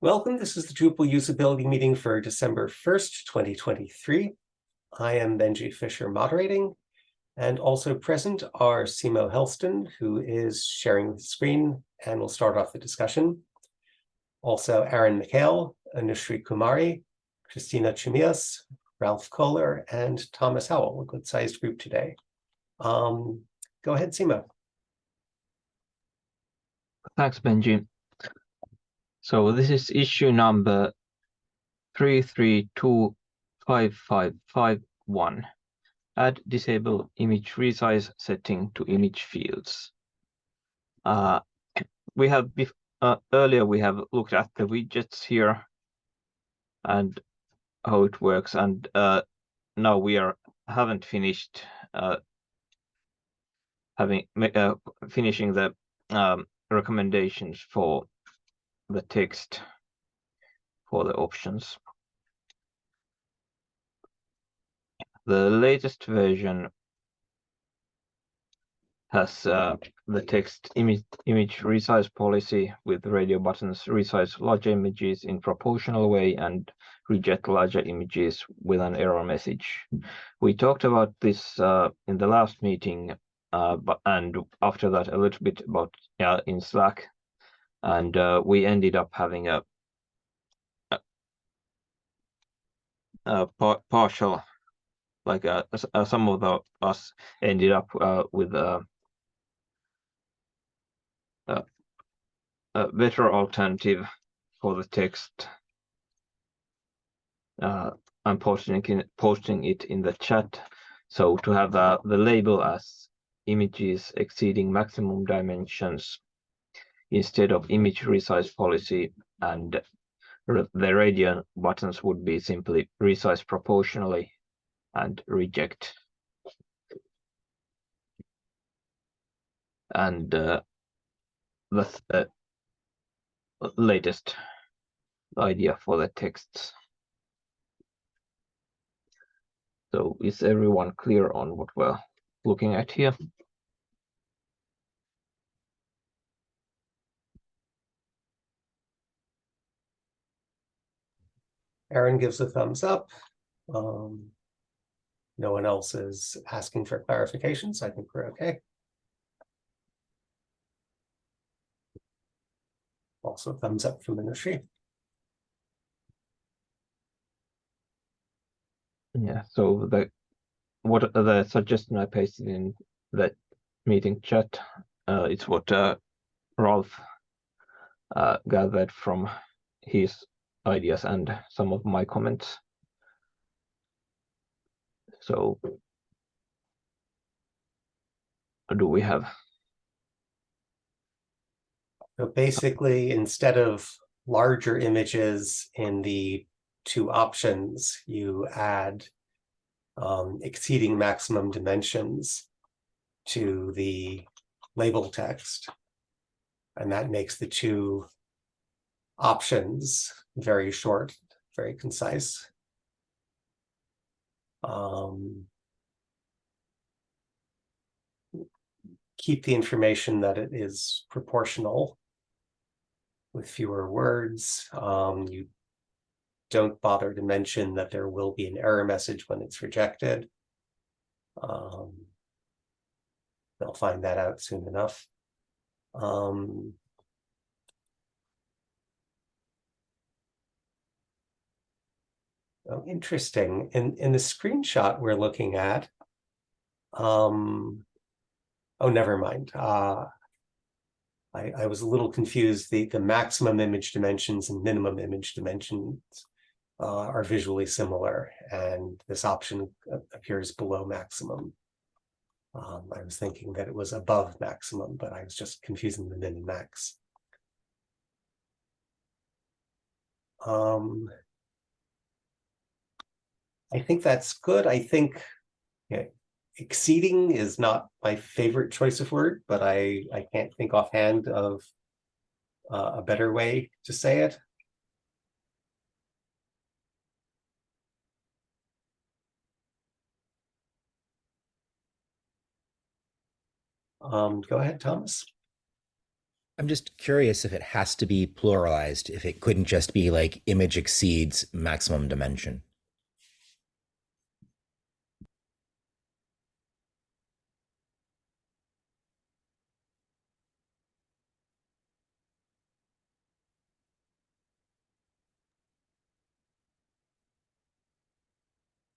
Welcome. This is the Drupal usability meeting for December 1st, 2023. I am Benji Fisher moderating, and also present are Simo Helston, who is sharing the screen and will start off the discussion. Also Aaron McHale, Anushri Kumari, Christina Chumias, Ralph Kohler, and Thomas Howell, a good-sized group today. Go ahead, Simo. Thanks, Benji. So this is issue number 3325551. Add disable image resize setting to image fields. We have earlier we have looked at the widgets here and how it works, and now we haven't finished finishing the recommendations for the text for the options. The latest version has the text image resize policy with radio buttons resize larger images in proportional way and reject larger images with an error message. We talked about this in the last meeting, and after that a little bit about in Slack, and we ended up having a partial, like some of us ended up with a better alternative for the text. I'm posting it in the chat. So to have the label as images exceeding maximum dimensions instead of image resize policy, and the radio buttons would be simply resize proportionally and reject. And that's the latest idea for the texts. So is everyone clear on what we're looking at here? Aaron gives a thumbs up. No one else is asking for clarification, so I think we're okay. Also thumbs up from Anushri. Yeah, so the suggestion I pasted in the meeting chat, it's what Ralph gathered from his ideas and some of my comments. So do we have? So basically, instead of larger images in the two options, you add exceeding maximum dimensions to the label text. And that makes the two options very short, very concise. Keep the information that it is proportional with fewer words. You don't bother to mention that there will be an error message when it's rejected. They'll find that out soon enough. Oh, interesting. In the screenshot we're looking at, oh, never mind. I was a little confused. The maximum image dimensions and minimum image dimensions are visually similar, and this option appears below maximum. I was thinking that it was above maximum, but I was just confusing the min and max. I think that's good. I think exceeding is not my favorite choice of word, but I can't think offhand of a better way to say it. Go ahead, Thomas. I'm just curious if it has to be pluralized, if it couldn't just be like image exceeds maximum dimension.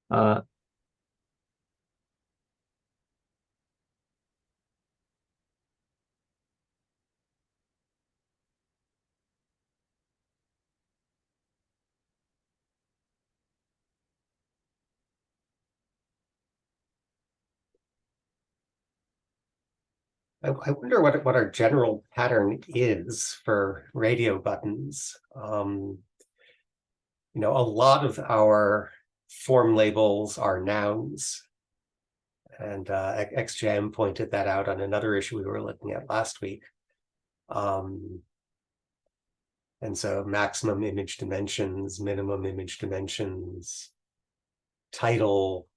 Uh, I wonder what our general pattern is for radio buttons. A lot of our form labels are nouns. And XJM pointed that out on another issue we were looking at last week. And so maximum image dimensions, minimum image dimensions, title,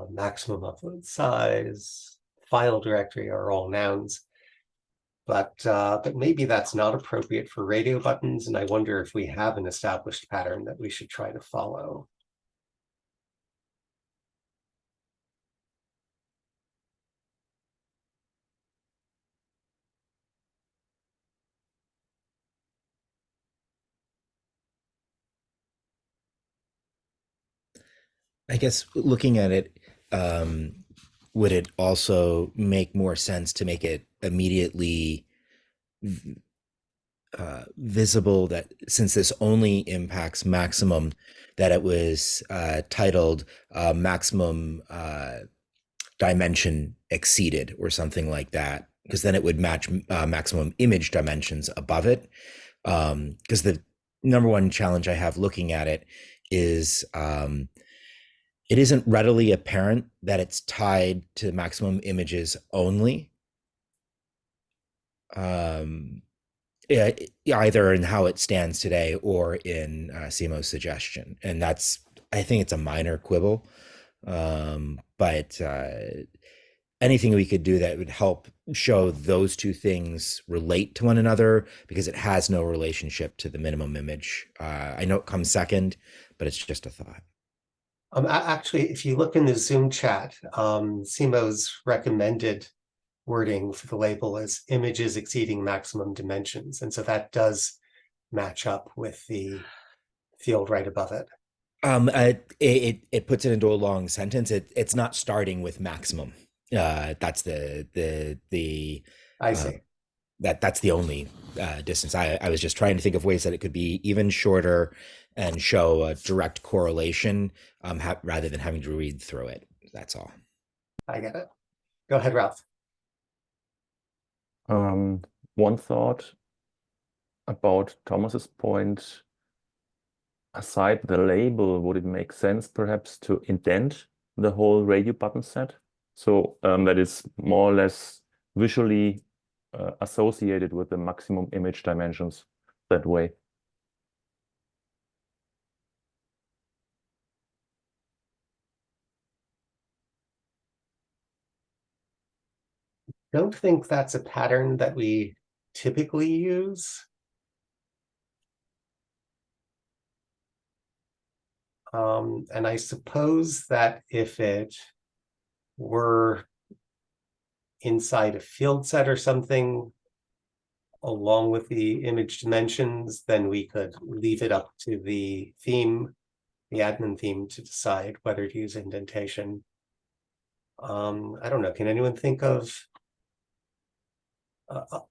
maximum upload size, file directory are all nouns. But maybe that's not appropriate for radio buttons, and I wonder if we have an established pattern that we should try to follow. I guess looking at it, would it also make more sense to make it immediately visible that since this only impacts maximum, that it was titled maximum dimension exceeded or something like that, because then it would match maximum image dimensions above it. Because the number one challenge I have looking at it is it isn't readily apparent that it's tied to maximum images only. Yeah, either in how it stands today or in Simo's suggestion. And that's, I think it's a minor quibble. But anything we could do that would help show those two things relate to one another, because it has no relationship to the minimum image. I know it comes second, but it's just a thought. Actually, if you look in the Zoom chat, Simo's recommended wording for the label is images exceeding maximum dimensions. And so that does match up with the field right above it. It puts it into a long sentence. It's not starting with maximum. That's the I uh, see. that's the only distance. I was just trying to think of ways that it could be even shorter and show a direct correlation, rather than having to read through it. That's all. I get it. Go ahead, Ralph. One thought about Thomas's point, aside the label, would it make sense perhaps to indent the whole radio button set? So that is more or less visually associated with the maximum image dimensions that way. Don't think that's a pattern that we typically use. And I suppose that if it were inside a field set or something, along with the image dimensions, then we could leave it up to the theme, the admin theme, to decide whether to use indentation. I don't know. Can anyone think of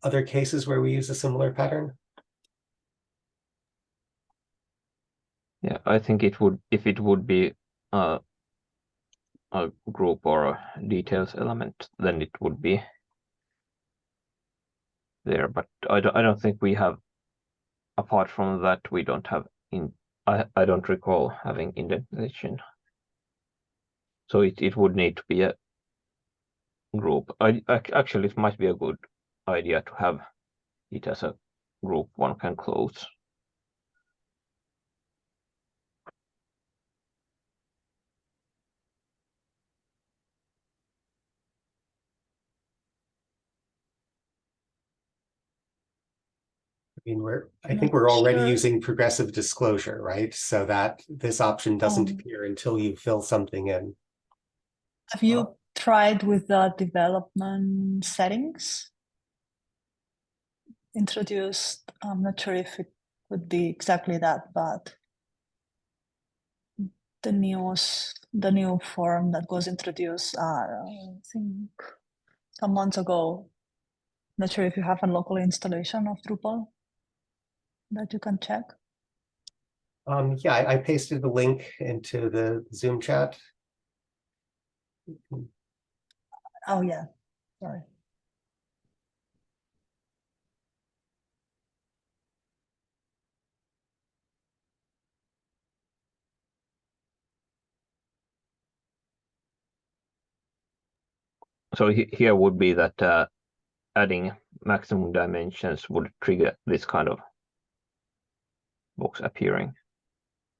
other cases where we use a similar pattern? yeah, I think it would, if it would be a group or a details element, then it would be there. But I don't think we have, apart from that, we don't have I don't recall having indentation. So it would need to be a group. Actually, it might be a good idea to have it as a group one can close. I think we're already using progressive disclosure, right? So that this option doesn't appear until you fill something in. Have you tried with the development settings? Introduced, I'm not sure if it would be exactly that, but the new form that was introduced, I think some months ago. Not sure if you have a local installation of Drupal that you can check. Yeah, I pasted the link into the Zoom chat. Oh yeah, sorry. So here would be that adding maximum dimensions would trigger this kind of box appearing,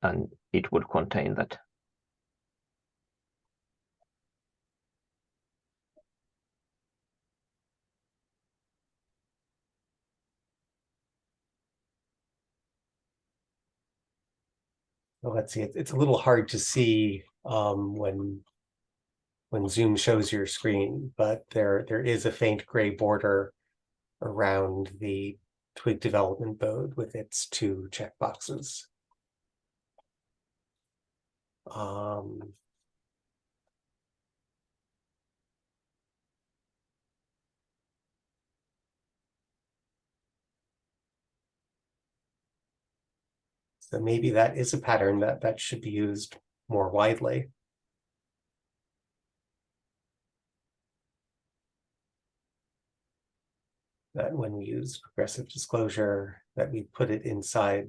and it would contain that. Well, let's see, it's a little hard to see when Zoom shows your screen, but there is a faint gray border around the Twig development mode with its two checkboxes. So maybe that is a pattern that should be used more widely. That when we use progressive disclosure, that we put it inside,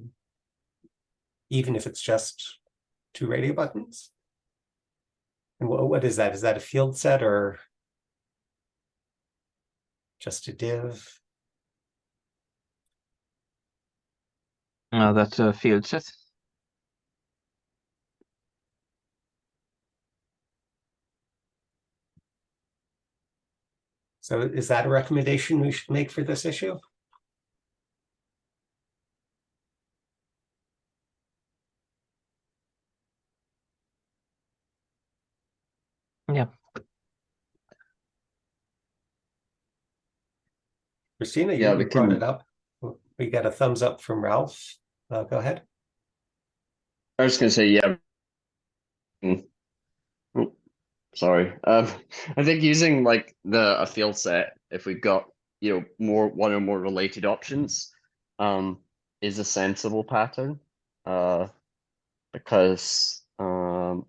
even if it's just two radio buttons. And what is that? Is that a field set or just a div? That's a field set. So is that a recommendation we should make for this issue? Yeah. Christina, Yeah, you we brought can. it up. We got a thumbs up from Ralph. Go ahead. I was going to say, yeah. Oh, sorry. I think using like a field set, if we've got one or more related options, is a sensible pattern. Because we're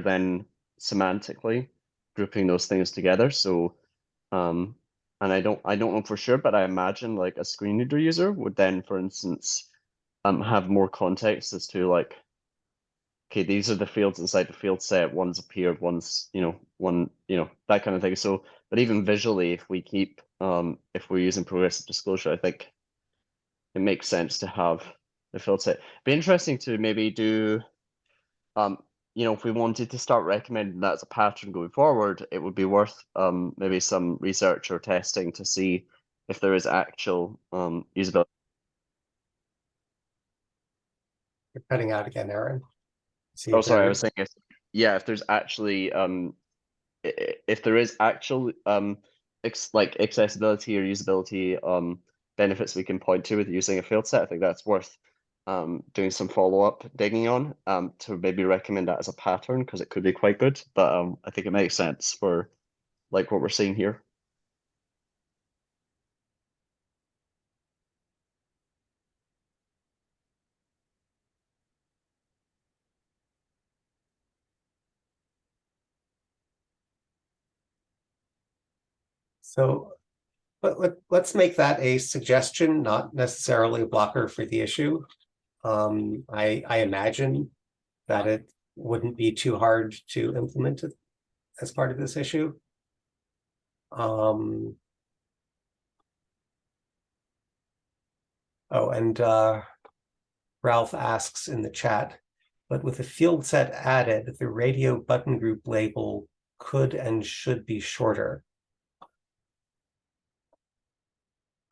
then semantically grouping those things together. So and I don't know for sure, but I imagine like a screen reader user would then, for instance, have more context as to like, okay, these are the fields inside the field set, one's appeared, one's, one, that kind of thing. So, but even visually, if we keep if we're using progressive disclosure, I think it makes sense to have the field set. Be interesting to maybe do if we wanted to start recommending that as a pattern going forward, it would be worth maybe some research or testing to see if there is actual usability. You're cutting out again, Aaron. See Oh, if sorry, I there was saying if there's actually if there is actual like accessibility or usability benefits we can point to with using a field set, I think that's worth doing some follow-up digging on to maybe recommend that as a pattern, because it could be quite good. But I think it makes sense for like what we're seeing here. So, but let's make that a suggestion, not necessarily a blocker for the issue. I imagine that it wouldn't be too hard to implement it as part of this issue. Oh, and Ralph asks in the chat, but with a field set added, the radio button group label could and should be shorter.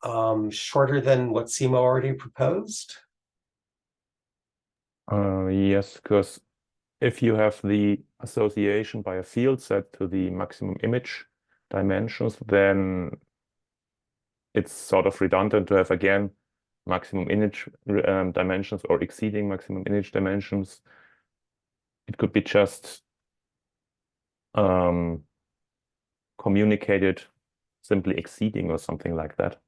Shorter than what Simo already proposed? Yes, because if you have the association by a field set to the maximum image dimensions, then it's sort of redundant to have again maximum image dimensions or exceeding maximum image dimensions. It could be just communicated simply exceeding or something like that.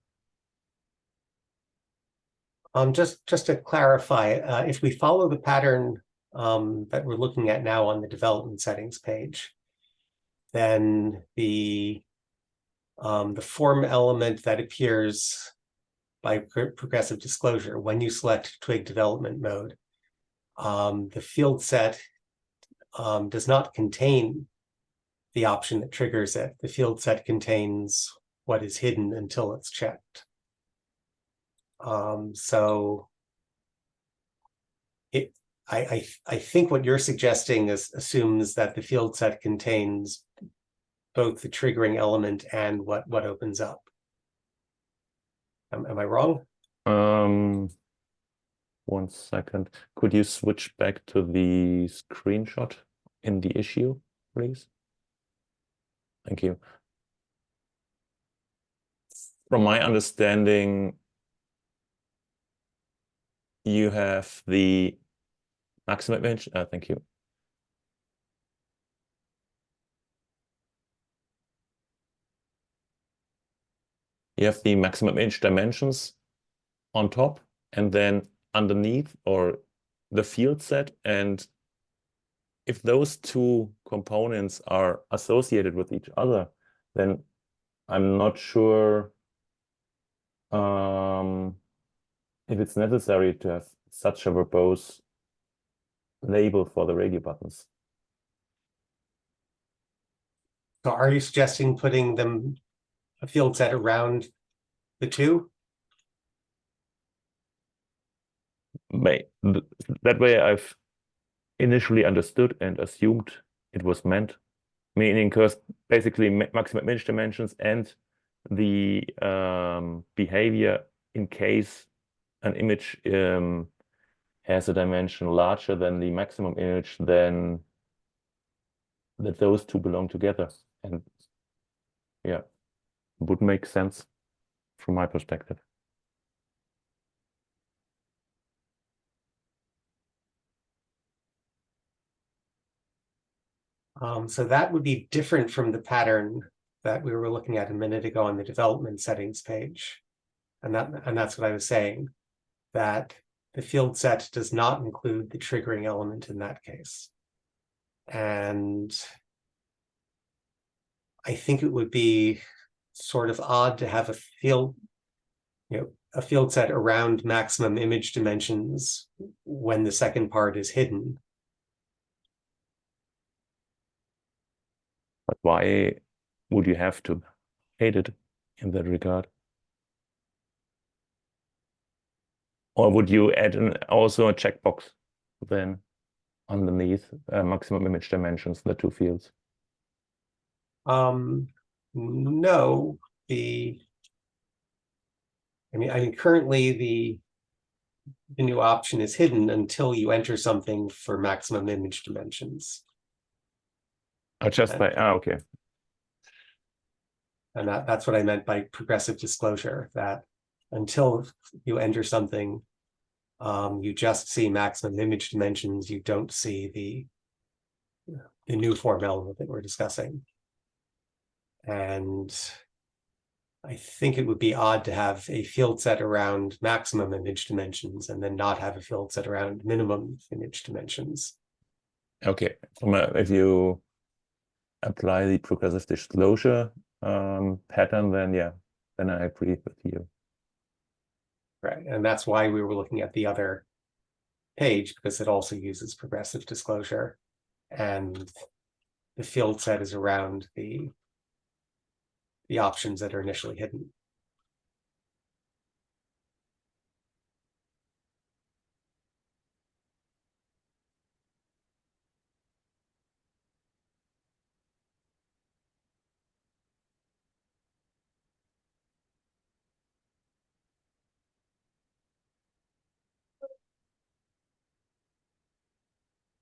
Just to clarify, if we follow the pattern that we're looking at now on the development settings page, then the form element that appears by progressive disclosure when you select Twig development mode, the field set does not contain the option that triggers it. The field set contains what is hidden until it's checked. So I think what you're suggesting assumes that the field set contains both the triggering element and what opens up. Am I wrong? 1 second. Could you switch back to the screenshot in the issue, please? Thank you. From my understanding, you have the maximum image. Thank you. You have the maximum image dimensions on top, and then underneath or the field set. And if those two components are associated with each other, then I'm not sure if it's necessary to have such a verbose label for the radio buttons. So are you suggesting putting them a field set around the two? That way I've initially understood and assumed it was meant, meaning because basically maximum image dimensions and the behavior in case an image has a dimension larger than the maximum image, then that those two belong together. And yeah, would make sense from my perspective. So that would be different from the pattern that we were looking at a minute ago on the development settings page. And that's what I was saying, that the field set does not include the triggering element in that case. And I think it would be sort of odd to have a field set around maximum image dimensions when the second part is hidden. But why would you have to hate it in that regard? Or would you add also a checkbox then underneath maximum image dimensions, the two fields? No, currently the new option is hidden until you enter something for maximum image dimensions. Oh, just by okay. And that's what I meant by progressive disclosure, that until you enter something, you just see maximum image dimensions, you don't see the new form element that we're discussing. And I think it would be odd to have a field set around maximum image dimensions and then not have a field set around minimum image dimensions. Okay, if you apply the progressive disclosure pattern, then yeah, then I agree with you. Right, and that's why we were looking at the other page, because it also uses progressive disclosure, and the field set is around the options that are initially hidden.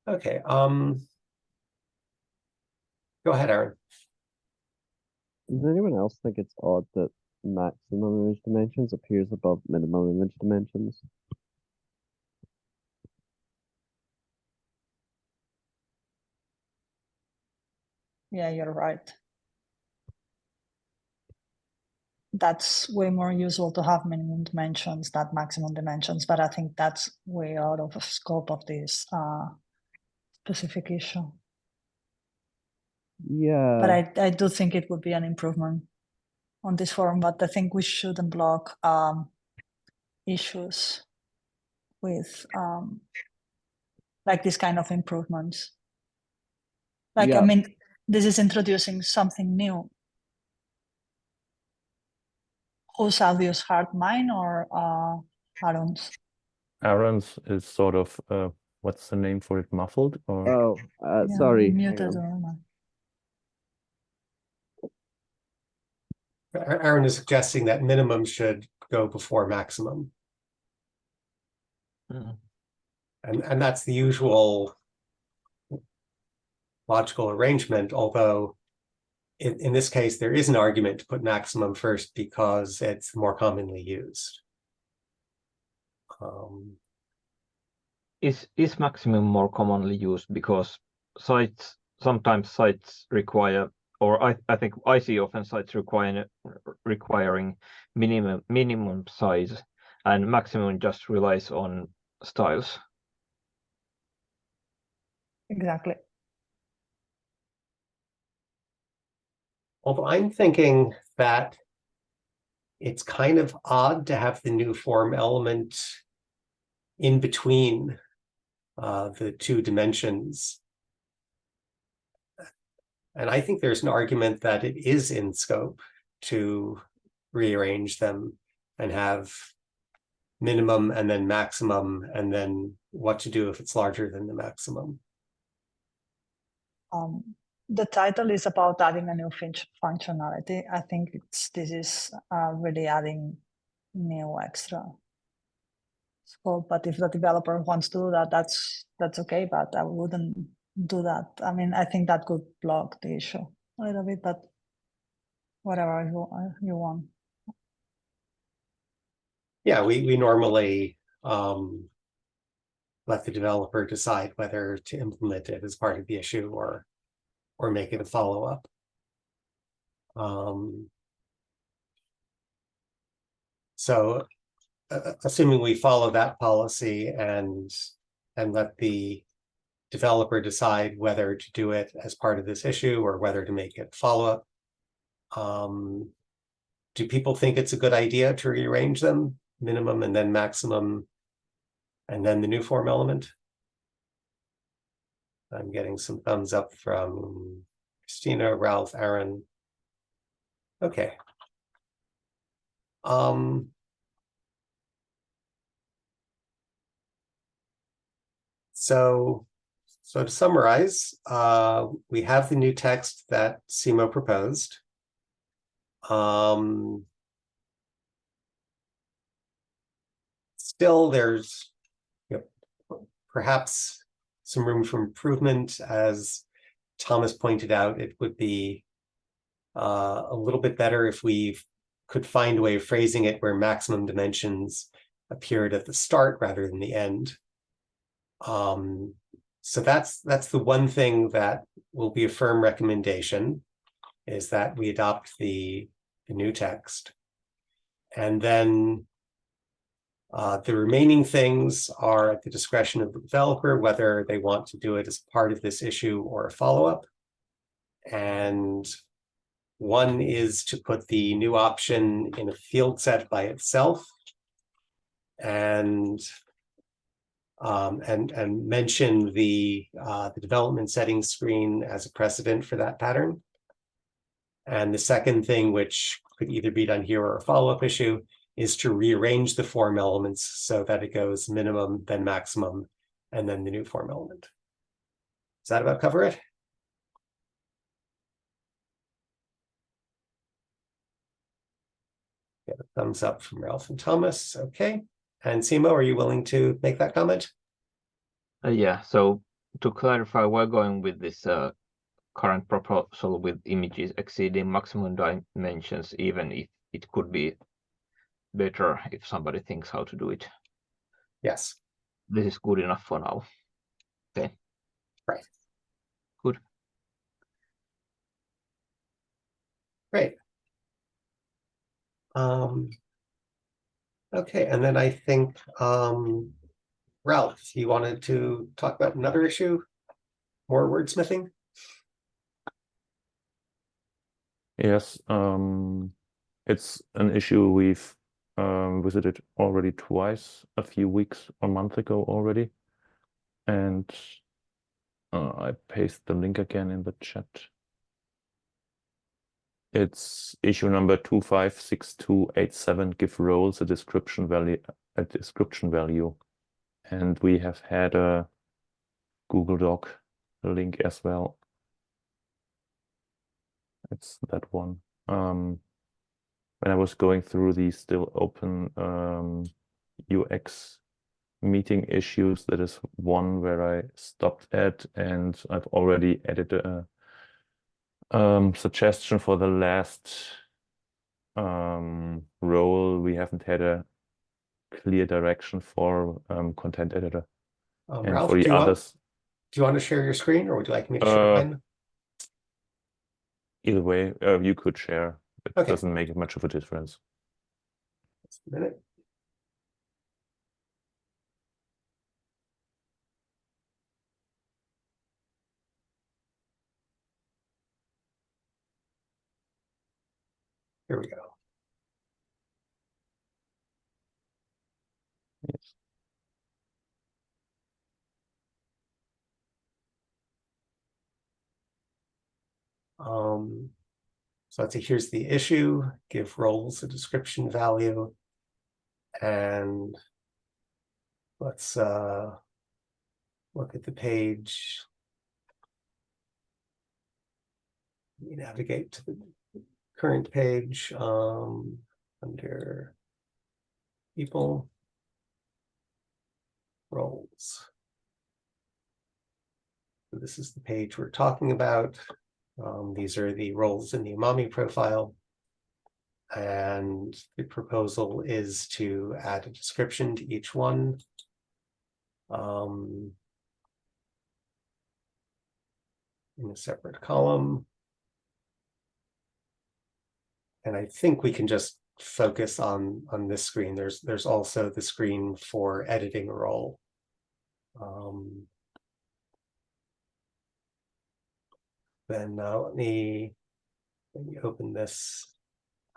Okay. Go ahead, Aaron. Does anyone else think it's odd that maximum image dimensions appears above minimum image dimensions? Yeah, you're right. That's way more useful to have minimum dimensions than maximum dimensions, but I think that's way out of scope of this specific issue. Yeah. But I do think it would be an improvement on this forum, but I think we shouldn't block issues with like this kind of improvements. Like, Yeah. I mean, this is introducing something new. Whose audios heard, mine or Aaron's? Aaron's is sort of what's the name for it? Muffled or Oh, Yeah, sorry. hang muted on. or not. Aaron is suggesting that minimum should go before maximum. Mm. And that's the usual logical arrangement, although in this case, there is an argument to put maximum first because it's more commonly used. Is maximum more commonly used because sometimes sites require, or I think I see often sites requiring minimum size, and maximum just relies on styles. Exactly. Although I'm thinking that it's kind of odd to have the new form element in between the two dimensions. And I think there's an argument that it is in scope to rearrange them and have minimum and then maximum, and then what to do if it's larger than the maximum. The title is about adding a new functionality. I think this is really adding new extra scope. But if the developer wants to do that, that's okay. But I wouldn't do that. I mean, I think that could block the issue a little bit. But whatever you want. Yeah, we normally let the developer decide whether to implement it as part of the issue or make it a follow-up. So assuming we follow that policy and let the developer decide whether to do it as part of this issue or whether to make it follow-up, do people think it's a good idea to rearrange them, minimum and then maximum, and then the new form element? I'm getting some thumbs up from Christina, Ralph, Aaron. Okay. So to summarize, we have the new text that Simo proposed. Still, there's perhaps some room for improvement. As Thomas pointed out, it would be a little bit better if we could find a way of phrasing it where maximum dimensions appeared at the start rather than the end. So that's the one thing that will be a firm recommendation, is that we adopt the new text. And then the remaining things are at the discretion of the developer, whether they want to do it as part of this issue or a follow-up. And one is to put the new option in a field set by itself, and mention the development settings screen as a precedent for that pattern. And the second thing, which could either be done here or a follow-up issue, is to rearrange the form elements so that it goes minimum, then maximum, and then the new form element. Does that about cover it? Get a thumbs up from Ralph and Thomas. Okay. And Simo, are you willing to make that comment? Yeah, so to clarify, we're going with this current proposal with images exceeding maximum dimensions, even if it could be better if somebody thinks how to do it. Yes. This is good enough for now. Okay. Right. Good. Great. Okay, and then I think Ralph, you wanted to talk about another issue, more wordsmithing? Yes, it's an issue we've visited already twice, a few weeks or month ago already. And I paste the link again in the chat. It's issue number 256287, give roles a description value, And we have had a Google Doc link as well. It's that one. When I was going through the still open UX meeting issues, that is one where I stopped at, and I've already added a suggestion for the last role. We haven't had a clear direction for content editor. And Ralph, for the others, do you want to share your screen, or would you like me to share mine? either way, you could share. It Okay. doesn't make much of a difference. Just a minute. Here we go. Yes. So let's see, here's the issue, give roles a description value. And let's look at the page. We navigate to the current page under people, roles. So this is the page we're talking about. These are the roles in the Umami profile. And the proposal is to add a description to each one. In a separate column. And I think we can just focus on this screen. There's also the screen for editing a role. Then let me open this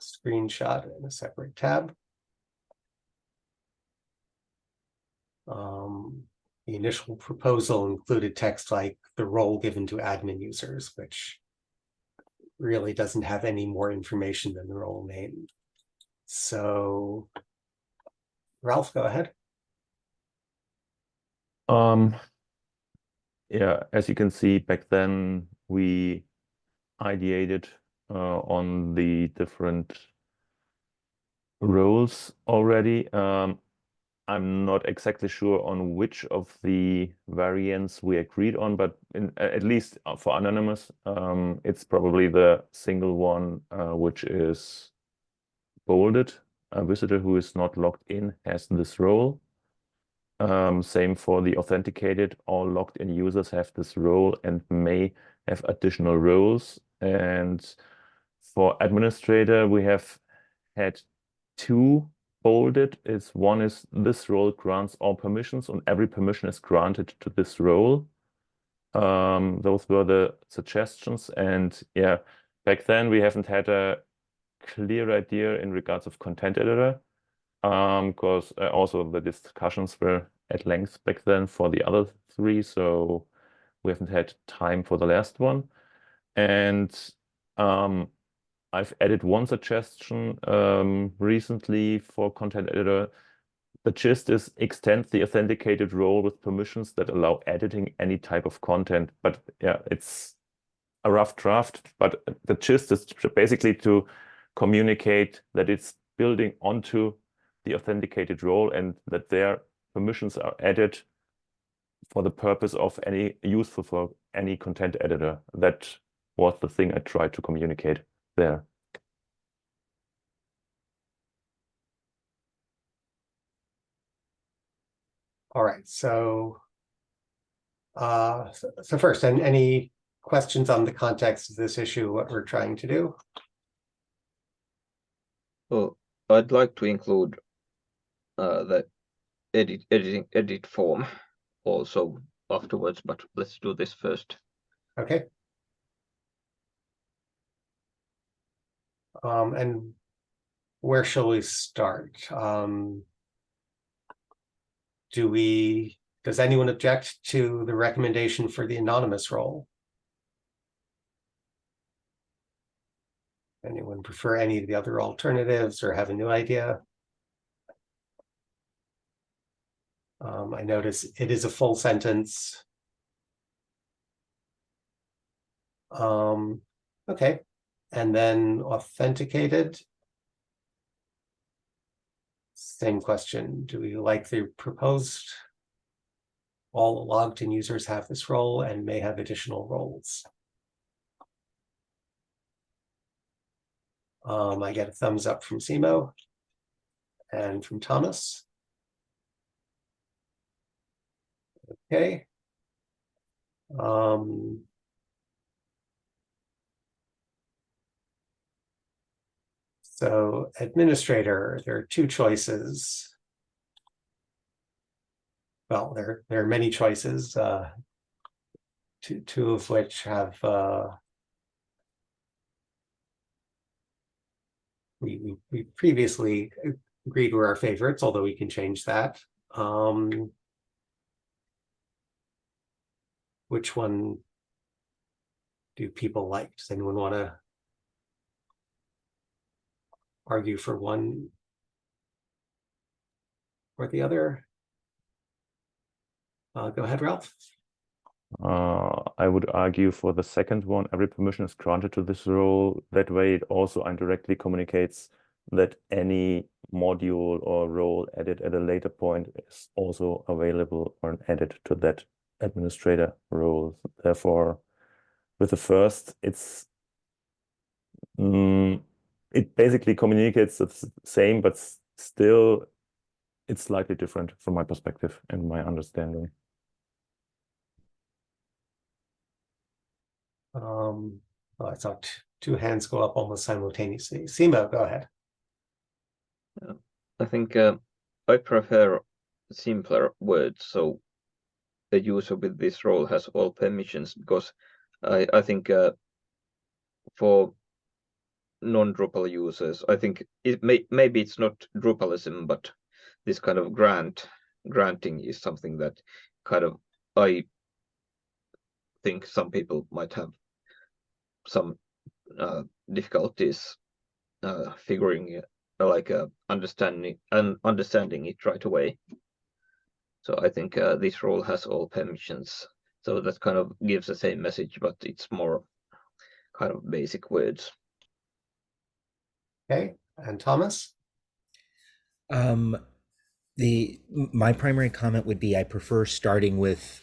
screenshot in a separate tab. The initial proposal included text like the role given to admin users, which really doesn't have any more information than the role name. So, Ralph, go ahead. Yeah, as you can see, back then we ideated on the different roles already. I'm not exactly sure on which of the variants we agreed on, but at least for anonymous, it's probably the single one which is bolded. A visitor who is not logged in has this role. Same for the authenticated. All logged in users have this role and may have additional roles. And for administrator, we have had two bolded. One is this role grants all permissions, and every permission is granted to this role. Those were the suggestions. And yeah, back then we haven't had a clear idea in regards of content editor. Because also the discussions were at length back then for the other three, so we haven't had time for the last one. And I've added one suggestion recently for content editor. The gist is extend the authenticated role with permissions that allow editing any type of content. But yeah, it's a rough draft, but the gist is basically to communicate that it's building onto the authenticated role and that their permissions are added for the purpose of any useful for any content editor. That was the thing I tried to communicate there. All right, so first, any questions on the context of this issue, what we're trying to do? Well, I'd like to include the edit form also afterwards, but let's do this first. Okay. And where shall we start? Does anyone object to the recommendation for the anonymous role? Anyone prefer any of the other alternatives or have a new idea? I notice it is a full sentence. Okay, and then authenticated. Same question. Do we like the proposed? All logged in users have this role and may have additional roles. I get a thumbs up from Simo and from Thomas. Okay. So administrator, there are two choices. Well, there are many choices, two of which have we previously agreed were our favorites, although we can change that. Which one do people like? Does anyone want to argue for one or the other? Go ahead, Ralph. I would argue for the second one. Every permission is granted to this role. That way it also indirectly communicates that any module or role added at a later point is also available or added to that administrator role. Therefore, with the first, it basically communicates the same, but still it's slightly different from my perspective and my understanding. I saw two hands go up almost simultaneously. Simo, go ahead. I think I prefer simpler words, so the user with this role has all permissions, because I think for non-Drupal users, I think maybe it's not Drupalism, but this kind of granting is something that kind of I think some people might have some difficulties figuring understanding it right away. So I think this role has all permissions. So that kind of gives the same message, but it's more kind of basic words. Okay, and Thomas? My primary comment would be I prefer starting with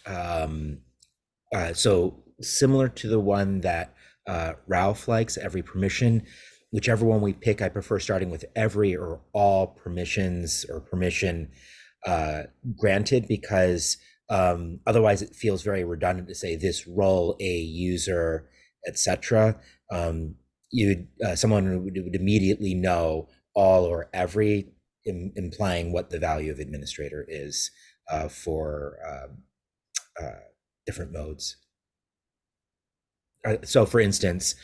so similar to the one that Ralph likes, every permission. Whichever one we pick, I prefer starting with every or all permissions or permission granted, because otherwise it feels very redundant to say this role, a user, etc. Someone would immediately know all or every, implying what the value of administrator is for different modes. So for instance,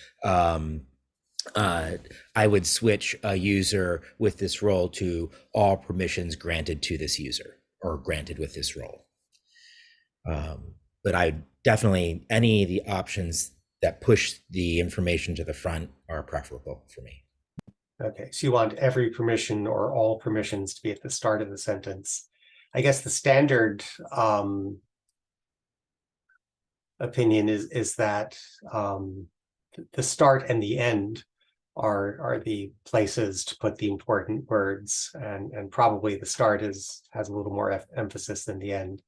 I would switch a user with this role to all permissions granted to this user or granted with this role. But I definitely, any of the options that push the information to the front are preferable for me. Okay, so you want every permission or all permissions to be at the start of the sentence. I guess the standard opinion is that the start and the end are the places to put the important words, and probably the start has a little more emphasis than the end.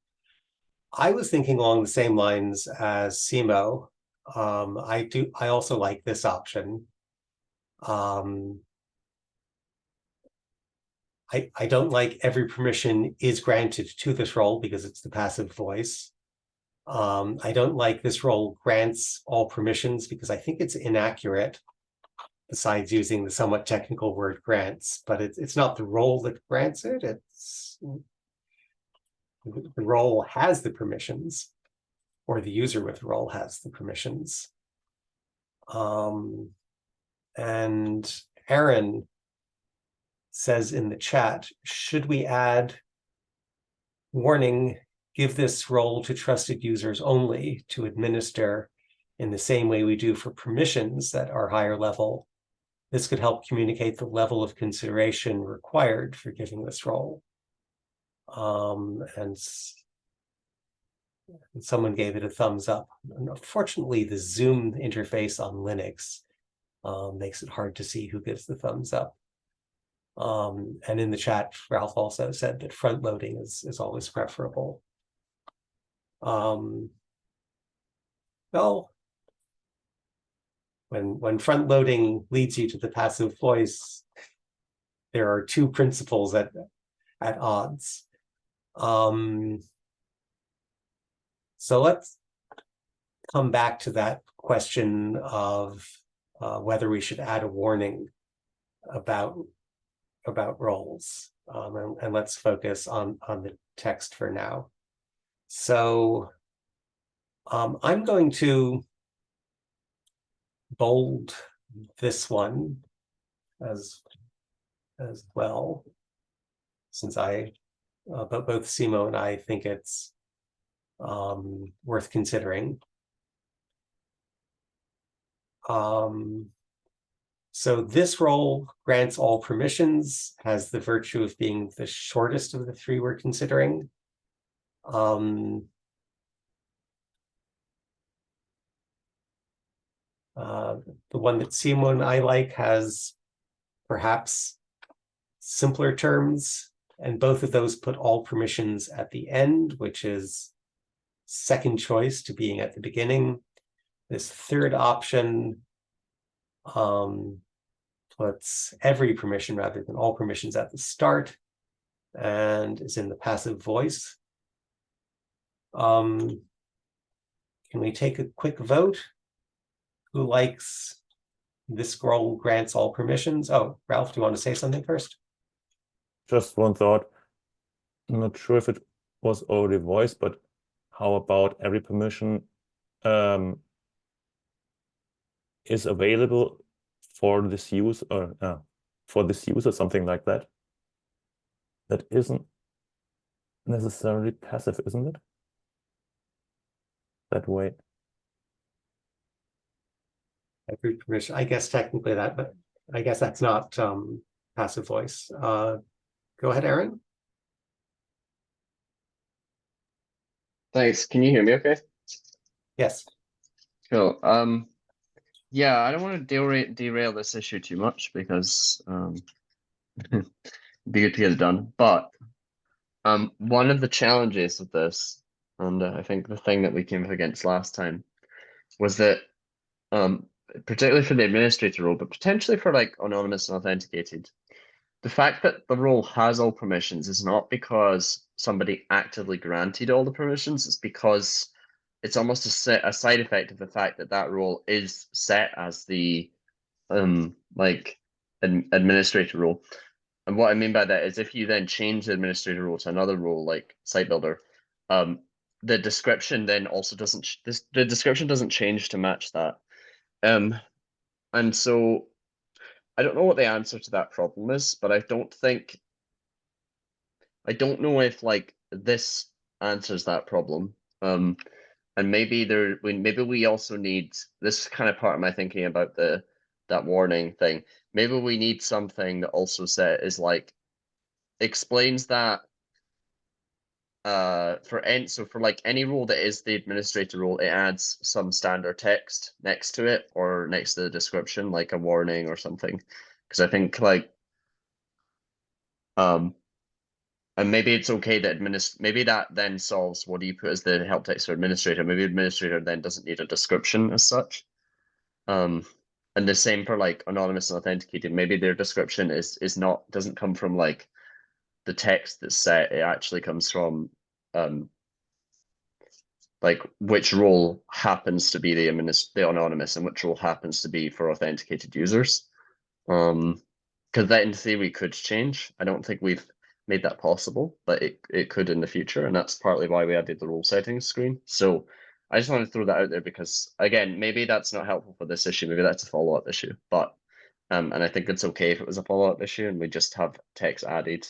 I was thinking along the same lines as Simo. I also like this option. I don't like every permission is granted to this role because it's the passive voice. I don't like this role grants all permissions because I think it's inaccurate, besides using the somewhat technical word grants, but it's not the role that grants it, it's the role has the permissions, or the user with the role has the permissions. And Aaron says in the chat, should we add warning, give this role to trusted users only to administer in the same way we do for permissions that are higher level? This could help communicate the level of consideration required for giving this role. And someone gave it a thumbs up. Unfortunately, the Zoom interface on Linux makes it hard to see who gives the thumbs up. And in the chat, Ralph also said that front loading is always preferable. Well, when front loading leads you to the passive voice, there are two principles at odds. So let's come back to that question of whether we should add a warning about roles, and let's focus on the text for now. So I'm going to bold this one as well, since but both Simo and I think it's worth considering. So this role grants all permissions, has the virtue of being the shortest of the three we're considering. The one that Simo and I like has perhaps simpler terms, and both of those put all permissions at the end, which is second choice to being at the beginning. This third option puts every permission rather than all permissions at the start and is in the passive voice. Can we take a quick vote? Who likes this role grants all permissions? Oh, Ralph, do you want to say something first? Just one thought. I'm not sure if it was already voiced, but how about every permission is available for this use, or for this user, something like that? That isn't necessarily passive, isn't it? That way. Every permission, I guess technically that, but I guess that's not passive voice. Go ahead, Aaron. Thanks. Can you hear me okay? Yes. Cool. Yeah, I don't want to derail this issue too much because it'd be good to get it done. But one of the challenges of this, and I think the thing that we came up against last time, was that particularly for the administrator role, but potentially for like anonymous and authenticated, the fact that the role has all permissions is not because somebody actively granted all the permissions. It's because it's almost a side effect of the fact that that role is set as the administrator role. And what I mean by that is if you then change the administrator role to another role like site builder, the description then also doesn't the description doesn't change to match that. And so I don't know what the answer to that problem is, but I don't know if like this answers that problem. And maybe we also need, this is kind of part of my thinking about that warning thing. Maybe we need something that also is like explains that for like any role that is the administrator role, it adds some standard text next to it or next to the description, like a warning or something. Because I think like And maybe it's okay that maybe that then solves what do you put as the help text for administrator. Maybe administrator then doesn't need a description as such. And the same for like anonymous and authenticated. Maybe their description doesn't come from like the text that's set. It actually comes from like which role happens to be the anonymous and which role happens to be for authenticated users. Because that in theory could change. I don't think we've made that possible, but it could in the future, and that's partly why we added the role settings screen. So I just wanted to throw that out there because again, maybe that's not helpful for this issue. Maybe that's a follow-up issue, but and I think it's okay if it was a follow-up issue and we just have text added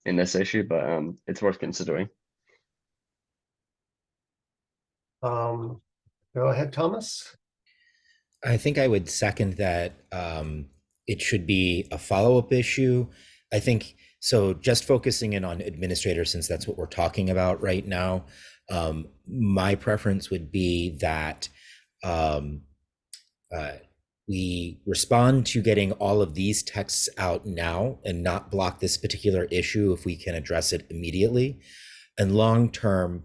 in this issue, but it's worth considering. Go ahead, Thomas. I think I would second that it should be a follow-up issue. I think so. Just focusing in on administrator, since that's what we're talking about right now, my preference would be that we respond to getting all of these texts out now and not block this particular issue if we can address it immediately. And long-term,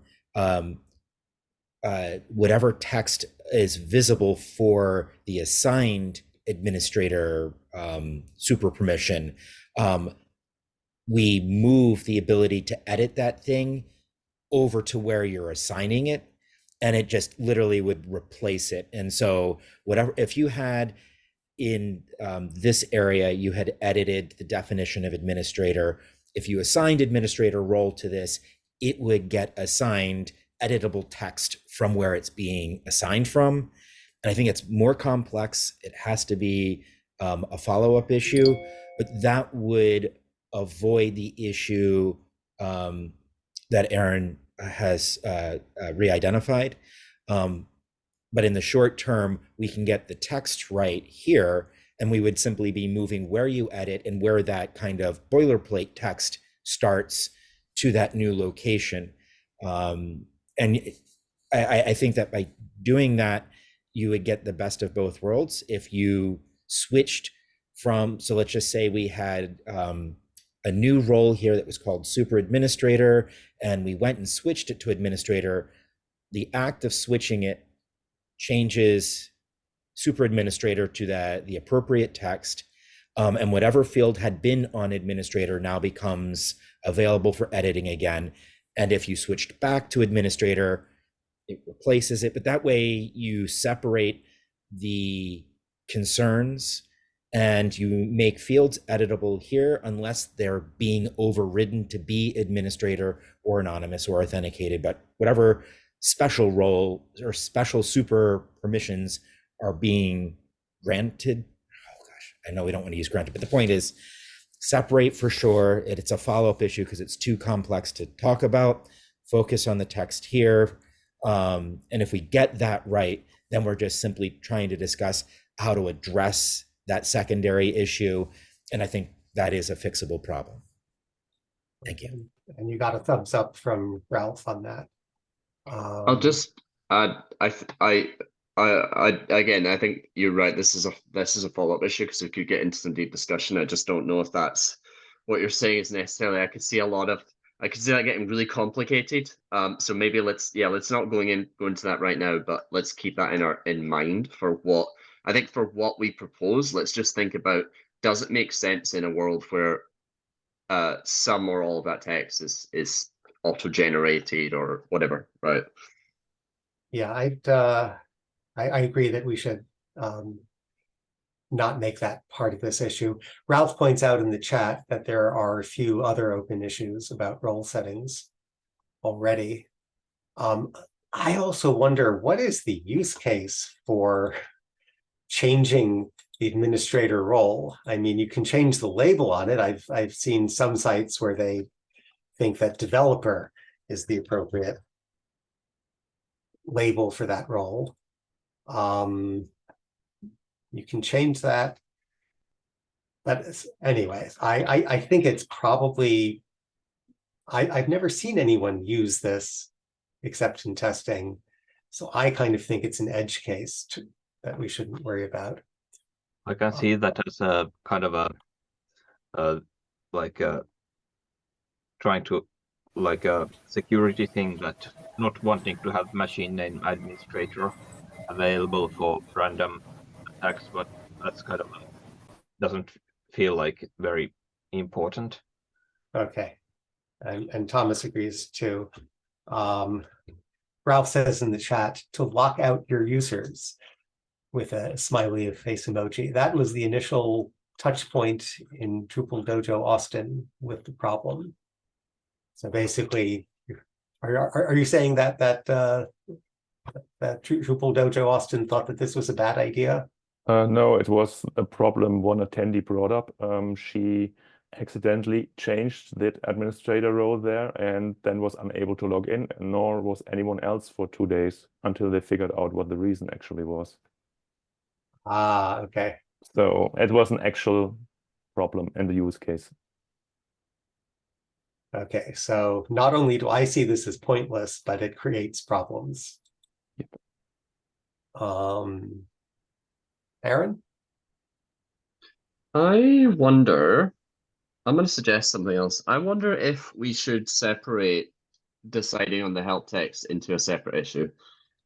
whatever text is visible for the assigned administrator super permission, we move the ability to edit that thing over to where you're assigning it, and it just literally would replace it. And so whatever, if you had in this area, you had edited the definition of administrator, if you assigned administrator role to this, it would get assigned editable text from where it's being assigned from. And I think it's more complex. It has to be a follow-up issue, but that would avoid the issue that Aaron has re-identified. But in the short term, we can get the text right here, and we would simply be moving where you edit and where that kind of boilerplate text starts to that new location. And I think that by doing that, you would get the best of both worlds. If you switched from, so let's just say we had a new role here that was called super administrator, and we went and switched it to administrator, the act of switching it changes super administrator to the appropriate text, and whatever field had been on administrator now becomes available for editing again. And if you switched back to administrator, it replaces it. But that way you separate the concerns and you make fields editable here unless they're being overridden to be administrator or anonymous or authenticated. But whatever special role or special super permissions are being granted, oh gosh, I know we don't want to use granted, but the point is separate for sure. It's a follow-up issue because it's too complex to talk about. Focus on the text here. And if we get that right, then we're just simply trying to discuss how to address that secondary issue. And I think that is a fixable problem. Thank you. And you got a thumbs up from Ralph on that. I'll just add, again, I think you're right. This is a follow-up issue because we could get into some deep discussion. I just don't know if that's what you're saying is necessarily. I could see that getting really complicated. So maybe let's not go into that right now, but let's keep that in mind for what we propose. Let's just think about, does it make sense in a world where some or all of that text is auto-generated or whatever, right? Yeah, I agree that we should not make that part of this issue. Ralph points out in the chat that there are a few other open issues about role settings already. I also wonder, what is the use case for changing the administrator role? I mean, you can change the label on it. I've seen some sites where they think that developer is the appropriate label for that role. You can change that. But anyways, I think it's probably, I've never seen anyone use this except in testing. So I kind of think it's an edge case that we shouldn't worry about. I can see that as a kind of a like a trying to like a security thing, that not wanting to have machine name administrator available for random attacks, but that's kind of doesn't feel like very important. Okay. And Thomas agrees too. Ralph says in the chat to lock out your users with a smiley face emoji. That was the initial touch point in Drupal Dojo Austin with the problem. So basically, are you saying that that Drupal Dojo Austin thought that this was a bad idea? No, it was a problem one attendee brought up. She accidentally changed the administrator role there and then was unable to log in, nor was anyone else for 2 days until they figured out what the reason actually was. Ah, okay. So it was an actual problem in the use case. Okay, so not only do I see this as pointless, but it creates problems. Yep. Aaron? I wonder, I'm going to suggest something else. I wonder if we should separate deciding on the help text into a separate issue,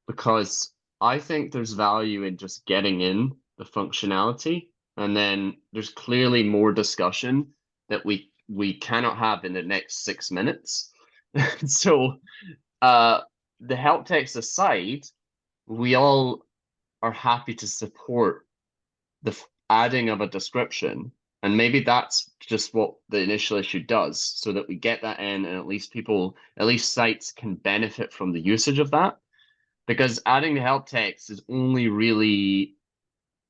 because I think there's value in just getting in the functionality, and then there's clearly more discussion that we cannot have in the next 6 minutes. So the help text aside, we all are happy to support the adding of a description, and maybe that's just what the initial issue does, so that we get that in, and at least sites can benefit from the usage of that. Because adding the help text is only really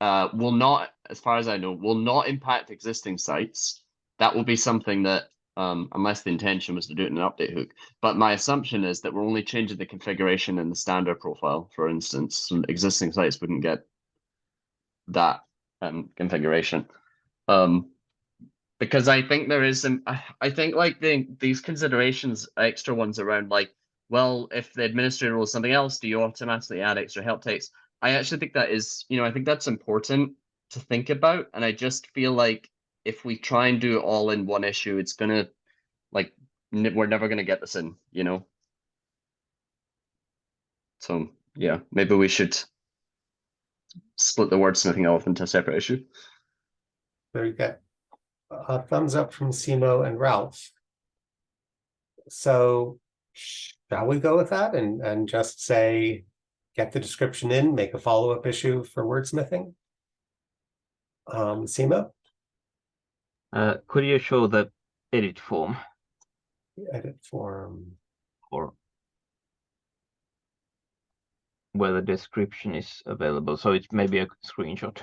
will not, as far as I know, will not impact existing sites. That will be something that unless the intention was to do it in an update hook. But my assumption is that we're only changing the configuration in the standard profile, for instance. So existing sites wouldn't get that configuration. Because I think there is some, I think like these considerations, extra ones around like, well, if the administrator rules something else, do you automatically add extra help text? I actually think that is, I think that's important to think about. And I just feel like if we try and do it all in one issue, it's gonna like we're never gonna get this in, So yeah, maybe we should split the wordsmithing off into a separate issue. Very good. A thumbs up from Simo and Ralph. So shall we go with that and just say, get the description in, make a follow-up issue for wordsmithing? Simo? Could you show the edit form? Edit form. Or where the description is available? So it's maybe a screenshot.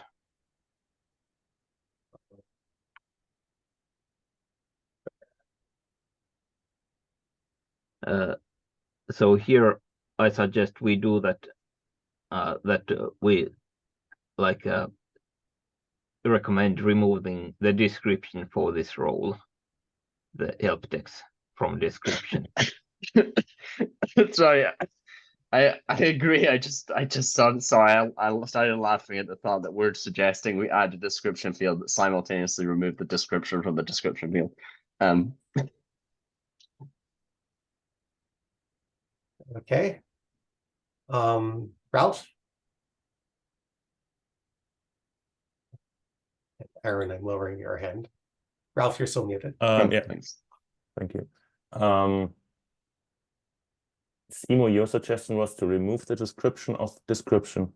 So here I suggest we do that, we like recommend removing the description for this role, the help text from description. Sorry, I agree. I just started. Sorry, I started laughing at the thought that we're suggesting we add a description field that simultaneously remove the description from the description field. Okay. Ralph? Aaron, I'm lowering your hand. Ralph, you're still muted. Yeah, Thanks. thank you. Simo, your suggestion was to remove the description of description.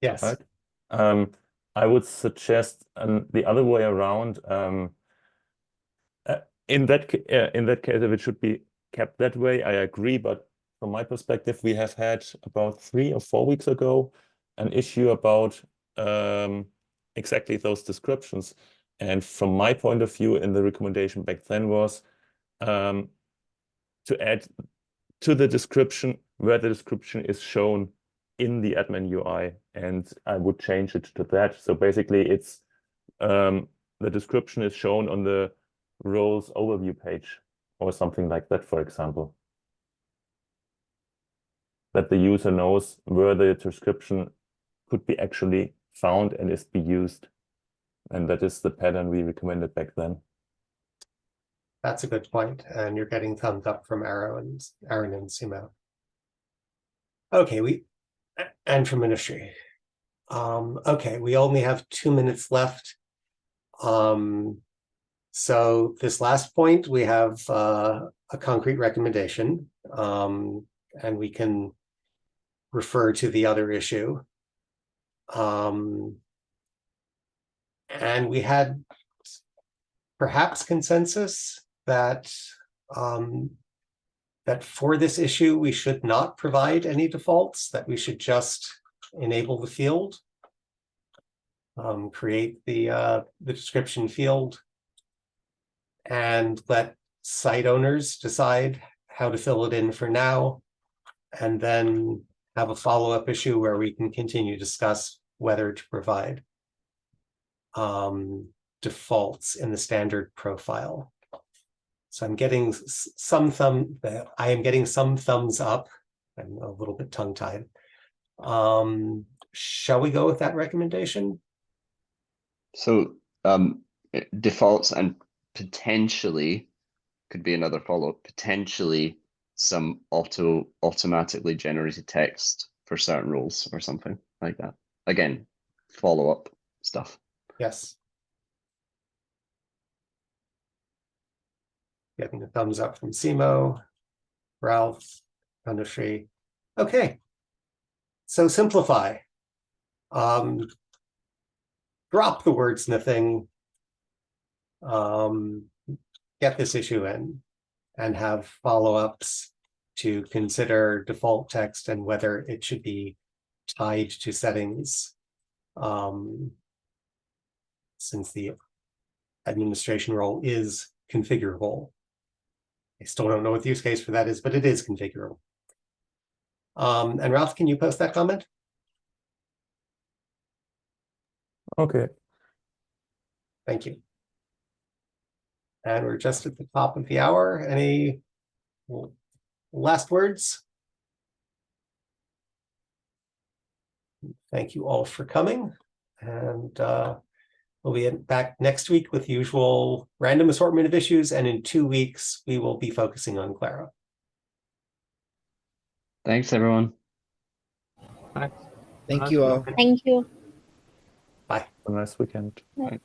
Yes. Right? I would suggest the other way around. In that case, if it should be kept that way, I agree. But from my perspective, we have had about 3 or 4 weeks ago an issue about exactly those descriptions. And from my point of view, in the recommendation back then was to add to the description where the description is shown in the admin UI, and I would change it to that. So basically, it's the description is shown on the roles overview page or something like that, for example. That the user knows where the description could be actually found and is be used. And that is the pattern we recommended back then. That's a good point, and you're getting thumbs up from Aaron and Simo. Okay, and from Ministry. Okay, we only have 2 minutes left. So this last point, we have a concrete recommendation, and we can refer to the other issue. And we had perhaps consensus that that for this issue, we should not provide any defaults, that we should just enable the field, create the description field, and let site owners decide how to fill it in for now, and then have a follow-up issue where we can continue to discuss whether to provide defaults in the standard profile. So I'm getting some thumbs up. I'm a little bit tongue-tied. Shall we go with that recommendation? So defaults and potentially could be another follow-up, potentially some automatically generated text for certain roles or something like that. Again, follow-up stuff. Yes. Getting a thumbs up from Simo, Ralph, Anushree. Okay. So simplify. Drop the wordsmithing. Get this issue in and have follow-ups to consider default text and whether it should be tied to settings, since the administration role is configurable. I still don't know what the use case for that is, but it is configurable. And Ralph, can you post that comment? Okay. Thank you. And we're just at the top of the hour. Any last words? Thank you all for coming. And we'll be back next week with the usual random assortment of issues. And in 2 weeks, we will be focusing on Clara. Thanks, everyone. Thanks. Thank you all. Thank you. Bye. Have a nice weekend. Bye.